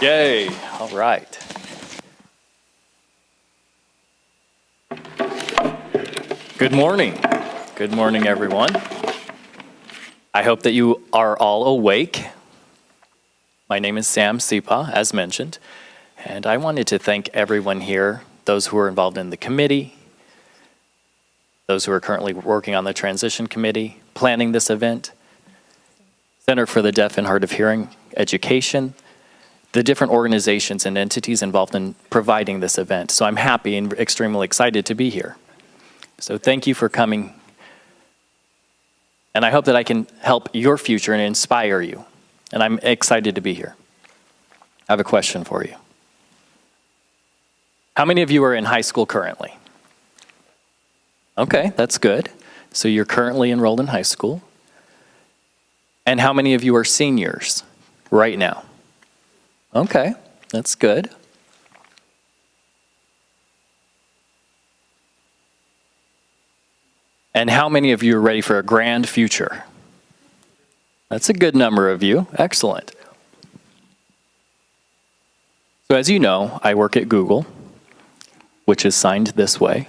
Yay, all right. Good morning. Good morning, everyone. I hope that you are all awake. My name is Sam Sepah, as mentioned, and I wanted to thank everyone here, those who are involved in the committee, those who are currently working on the transition committee, planning this event, Center for the Deaf and Hard of Hearing Education, the different organizations and entities involved in providing this event. So I'm happy and extremely excited to be here. So thank you for coming. And I hope that I can help your future and inspire you. And I'm excited to be here. I have a question for you. How many of you are in high school currently? Okay, that's good. So you're currently enrolled in high school. And how many of you are seniors right now? Okay, that's good. And how many of you are ready for a grand future? That's a good number of you. Excellent. So as you know, I work at Google, which is signed this way.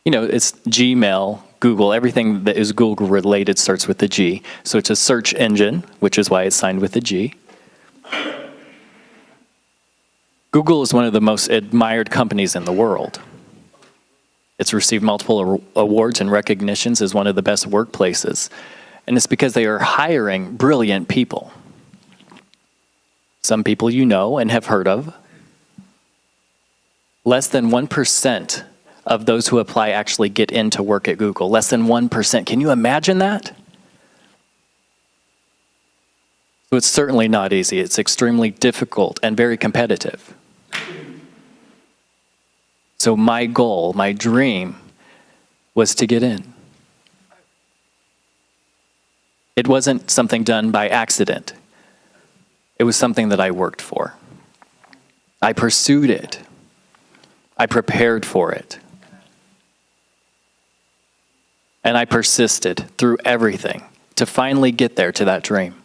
You know, it's Gmail, Google, everything that is Google related starts with the G. So it's a search engine, which is why it's signed with the G. Google is one of the most admired companies in the world. It's received multiple awards and recognitions as one of the best workplaces. And it's because they are hiring brilliant people. Some people you know and have heard of. Less than 1% of those who apply actually get into work at Google. Less than 1%. Can you imagine that? So it's certainly not easy. It's extremely difficult and very competitive. So my goal, my dream, was to get in. It wasn't something done by accident. It was something that I worked for. I pursued it. I prepared for it. And I persisted through everything to finally get there to that dream.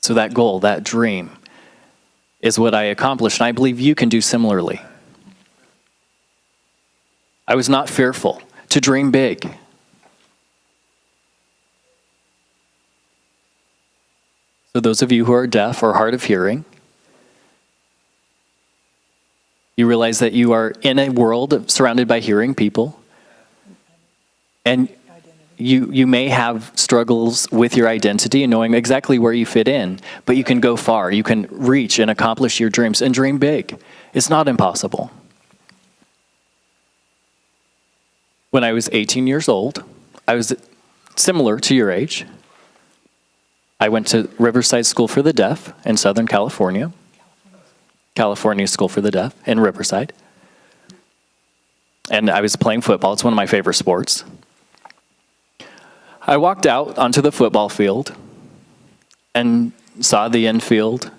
So that goal, that dream, is what I accomplished, and I believe you can do similarly. I was not fearful to dream big. So those of you who are deaf or hard of hearing, you realize that you are in a world surrounded by hearing people, and you may have struggles with your identity and knowing exactly where you fit in, but you can go far. You can reach and accomplish your dreams and dream big. It's not impossible. When I was 18 years old, I was similar to your age. I went to Riverside School for the Deaf in Southern California. California School for the Deaf in Riverside. And I was playing football. It's one of my favorite sports. I walked out onto the football field and saw the infield,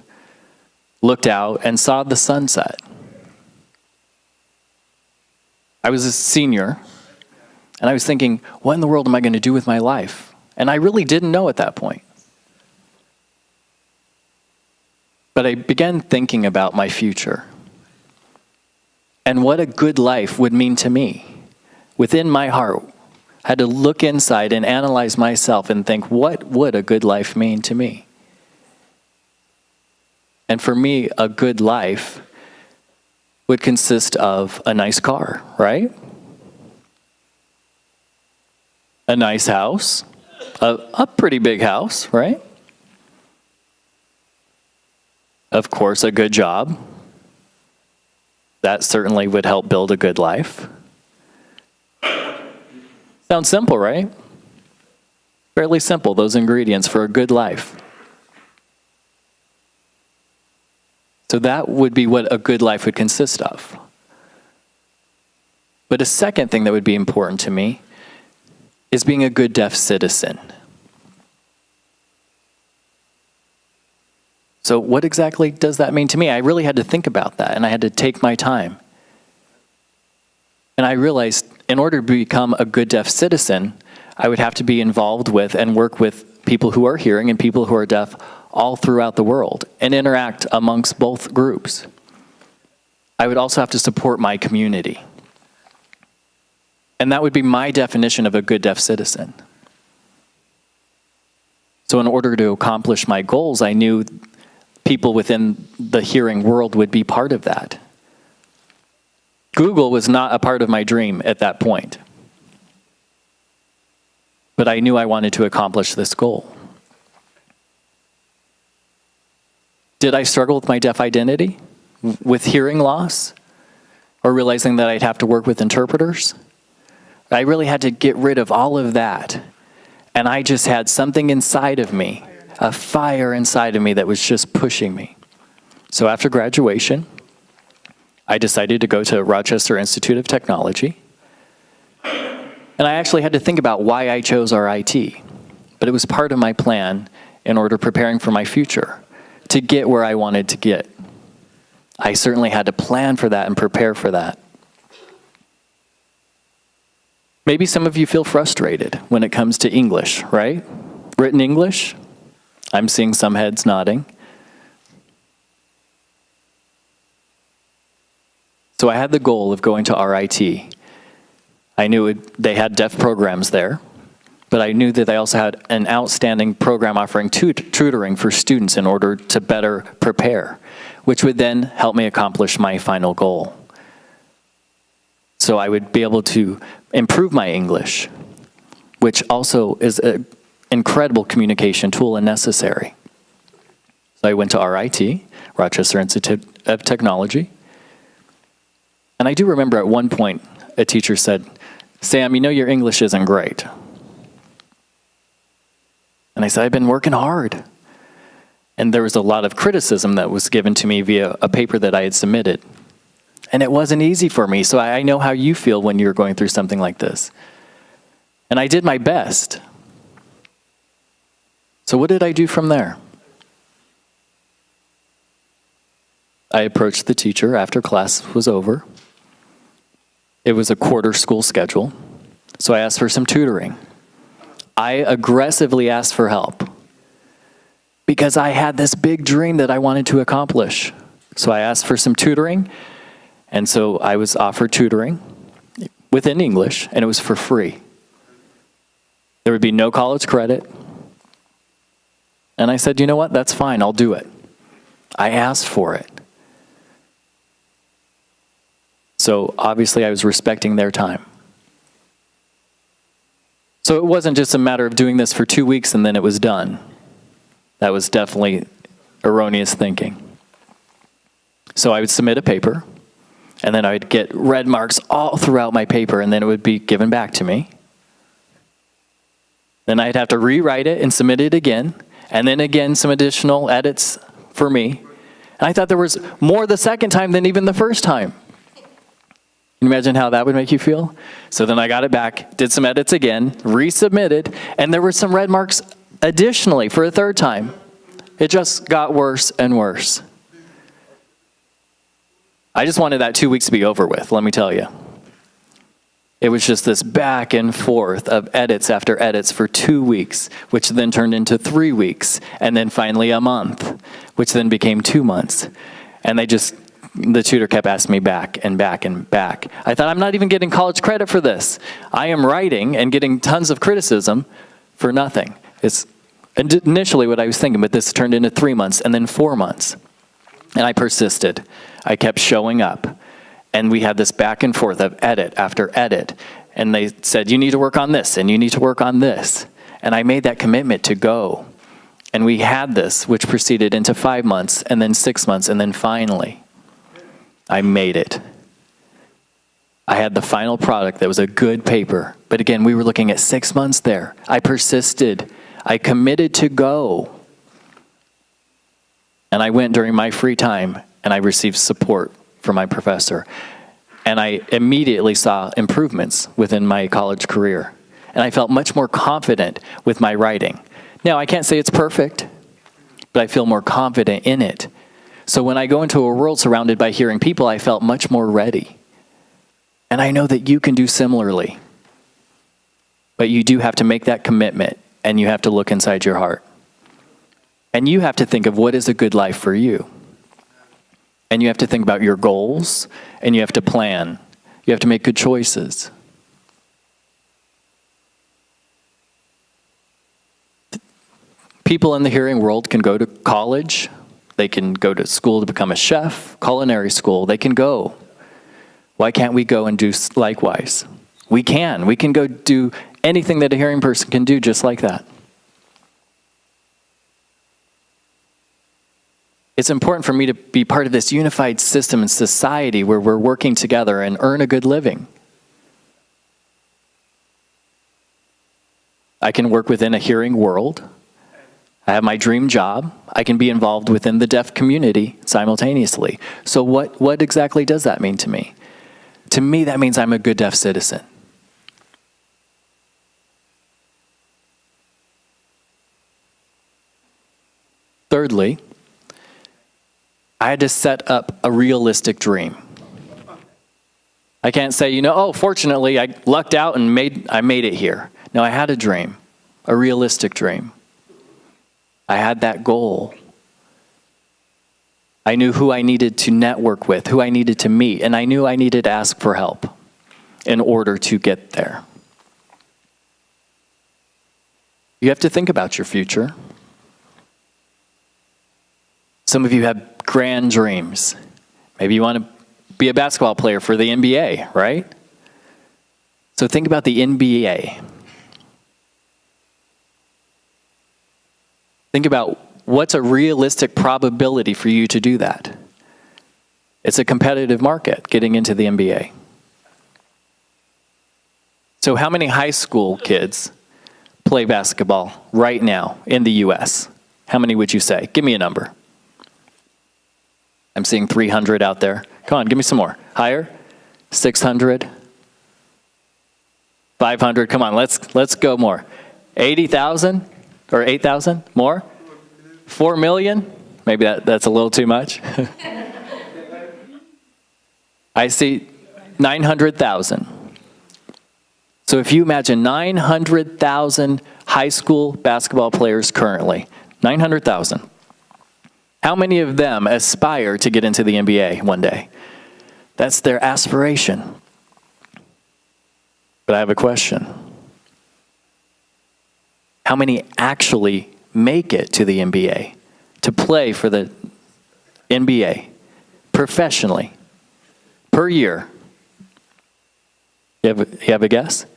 looked out, and saw the sunset. I was a senior, and I was thinking, what in the world am I going to do with my life? And I really didn't know at that point. But I began thinking about my future and what a good life would mean to me. Within my heart, I had to look inside and analyze myself and think, what would a good life mean to me? And for me, a good life would consist of a nice car, right? A nice house, a pretty big house, right? Of course, a good job. That certainly would help build a good life. Sounds simple, right? Fairly simple, those ingredients for a good life. So that would be what a good life would consist of. But a second thing that would be important to me is being a good deaf citizen. So what exactly does that mean to me? I really had to think about that, and I had to take my time. And I realized in order to become a good deaf citizen, I would have to be involved with and work with people who are hearing and people who are deaf all throughout the world and interact amongst both groups. I would also have to support my community. And that would be my definition of a good deaf citizen. So in order to accomplish my goals, I knew people within the hearing world would be part of that. Google was not a part of my dream at that point. But I knew I wanted to accomplish this goal. Did I struggle with my deaf identity? With hearing loss? Or realizing that I'd have to work with interpreters? I really had to get rid of all of that. And I just had something inside of me, a fire inside of me that was just pushing me. So after graduation, I decided to go to Rochester Institute of Technology. And I actually had to think about why I chose RIT. But it was part of my plan in order preparing for my future, to get where I wanted to get. I certainly had to plan for that and prepare for that. Maybe some of you feel frustrated when it comes to English, right? Written English? I'm seeing some heads nodding. So I had the goal of going to RIT. I knew they had deaf programs there, but I knew that they also had an outstanding program offering tutoring for students in order to better prepare, which would then help me accomplish my final goal. So I would be able to improve my English, which also is an incredible communication tool and necessary. So I went to RIT, Rochester Institute of Technology. And I do remember at one point, a teacher said, "Sam, you know your English isn't great." And I said, "I've been working hard." And there was a lot of criticism that was given to me via a paper that I had submitted. And it wasn't easy for me, so I know how you feel when you're going through something like this. And I did my best. So what did I do from there? I approached the teacher after class was over. It was a quarter school schedule, so I asked for some tutoring. I aggressively asked for help because I had this big dream that I wanted to accomplish. So I asked for some tutoring, and so I was offered tutoring within English, and it was for free. There would be no college credit. And I said, you know what, that's fine, I'll do it. I asked for it. So obviously I was respecting their time. So it wasn't just a matter of doing this for 2 weeks and then it was done. That was definitely erroneous thinking. So I would submit a paper, and then I'd get red marks all throughout my paper, and then it would be given back to me. Then I'd have to rewrite it and submit it again, and then again some additional edits for me. And I thought there was more the second time than even the first time. Can you imagine how that would make you feel? So then I got it back, did some edits again, resubmitted, and there were some red marks additionally for a third time. It just got worse and worse. I just wanted that 2 weeks to be over with, let me tell you. It was just this back and forth of edits after edits for 2 weeks, which then turned into 3 weeks, and then finally a month, which then became 2 months. And the tutor kept asking me back and back and back. I thought, I'm not even getting college credit for this. I am writing and getting tons of criticism for nothing. It's initially what I was thinking, but this turned into 3 months and then 4 months. And I persisted. I kept showing up. And we had this back and forth of edit after edit. And they said, you need to work on this, and you need to work on this. And I made that commitment to go. And we had this, which proceeded into 5 months, and then 6 months, and then finally, I made it. I had the final product that was a good paper. But again, we were looking at 6 months there. I persisted. I committed to go. And I went during my free time, and I received support from my professor. And I immediately saw improvements within my college career. And I felt much more confident with my writing. Now, I can't say it's perfect, but I feel more confident in it. So when I go into a world surrounded by hearing people, I felt much more ready. And I know that you can do similarly. But you do have to make that commitment, and you have to look inside your heart. And you have to think of what is a good life for you. And you have to think about your goals, and you have to plan. You have to make good choices. People in the hearing world can go to college. They can go to school to become a chef, culinary school. They can go. Why can't we go and do likewise? We can. We can go do anything that a hearing person can do just like that. It's important for me to be part of this unified system and society where we're working together and earn a good living. I can work within a hearing world. I have my dream job. I can be involved within the deaf community simultaneously. So what exactly does that mean to me? To me, that means I'm a good deaf citizen. Thirdly, I had to set up a realistic dream. I can't say, fortunately, I lucked out and I made it here. No, I had a dream, a realistic dream. I had that goal. I knew who I needed to network with, who I needed to meet, and I knew I needed to ask for help in order to get there. You have to think about your future. Some of you have grand dreams. Maybe you want to be a basketball player for the NBA, right? So think about the NBA. Think about what's a realistic probability for you to do that. It's a competitive market, getting into the NBA. So how many high school kids play basketball right now in the U.S.? How many would you say? Give me a number. I'm seeing 300 out there. Come on, give me some more. Higher? 600? 500? Come on, let's go more. 80,000? Or 8,000? More? 4 million? Maybe that's a little too much. I see 900,000. So if you imagine 900,000 high school basketball players currently, 900,000. How many of them aspire to get into the NBA one day? That's their aspiration. But I have a question. How many actually make it to the NBA, to play for the NBA professionally per year? You have a guess?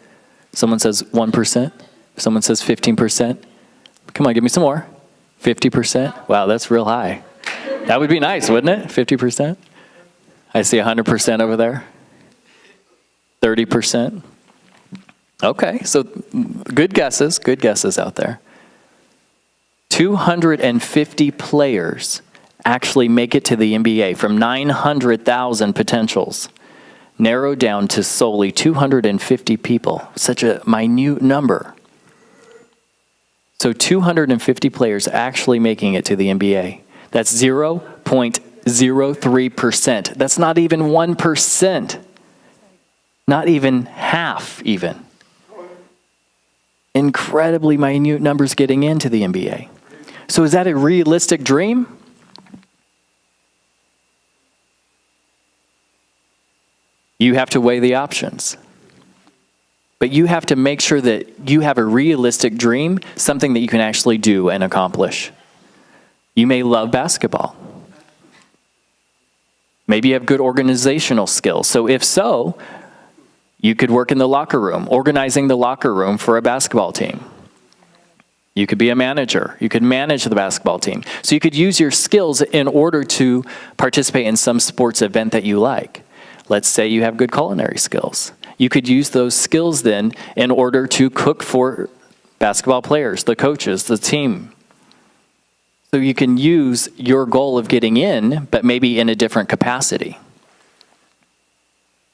Someone says 1%. Someone says 15%. Come on, give me some more. 50%? Wow, that's real high. That would be nice, wouldn't it? 50%? I see 100% over there. 30%. Okay, so good guesses out there. 250 players actually make it to the NBA from 900,000 potentials, narrowed down to solely 250 people. Such a minute number. So 250 players actually making it to the NBA. That's 0.03%. That's not even 1%. Not even half even. Incredibly minute numbers getting into the NBA. So is that a realistic dream? You have to weigh the options. But you have to make sure that you have a realistic dream, something that you can actually do and accomplish. You may love basketball. Maybe you have good organizational skills. So if so, you could work in the locker room, organizing the locker room for a basketball team. You could be a manager. You could manage the basketball team. So you could use your skills in order to participate in some sports event that you like. Let's say you have good culinary skills. You could use those skills then in order to cook for basketball players, the coaches, the team. So you can use your goal of getting in, but maybe in a different capacity.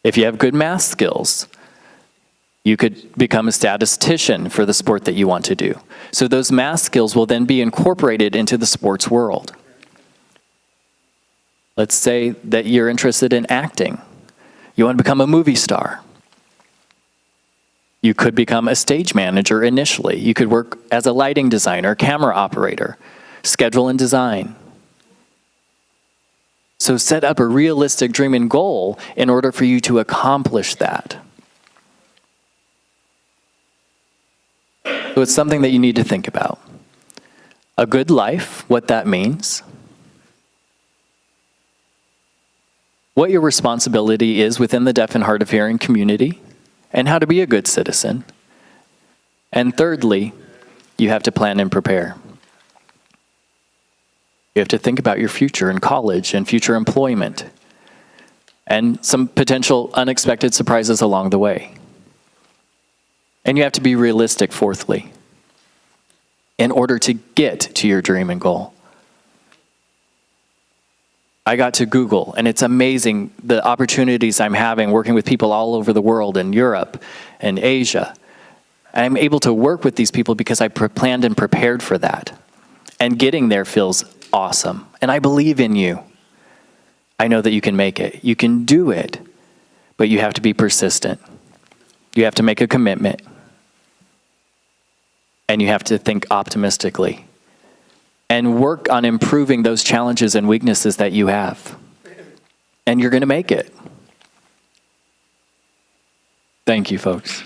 If you have good math skills, you could become a statistician for the sport that you want to do. So those math skills will then be incorporated into the sports world. Let's say that you're interested in acting. You want to become a movie star. You could become a stage manager initially. You could work as a lighting designer, camera operator, schedule and design. So set up a realistic dream and goal in order for you to accomplish that. So it's something that you need to think about. A good life, what that means. What your responsibility is within the deaf and hard of hearing community, and how to be a good citizen. And thirdly, you have to plan and prepare. You have to think about your future in college and future employment, and some potential unexpected surprises along the way. And you have to be realistic, fourthly, in order to get to your dream and goal. I got to Google, and it's amazing the opportunities I'm having working with people all over the world, in Europe and Asia. I'm able to work with these people because I planned and prepared for that. And getting there feels awesome. And I believe in you. I know that you can make it. You can do it, but you have to be persistent. You have to make a commitment. And you have to think optimistically. And work on improving those challenges and weaknesses that you have. And you're going to make it. Thank you, folks.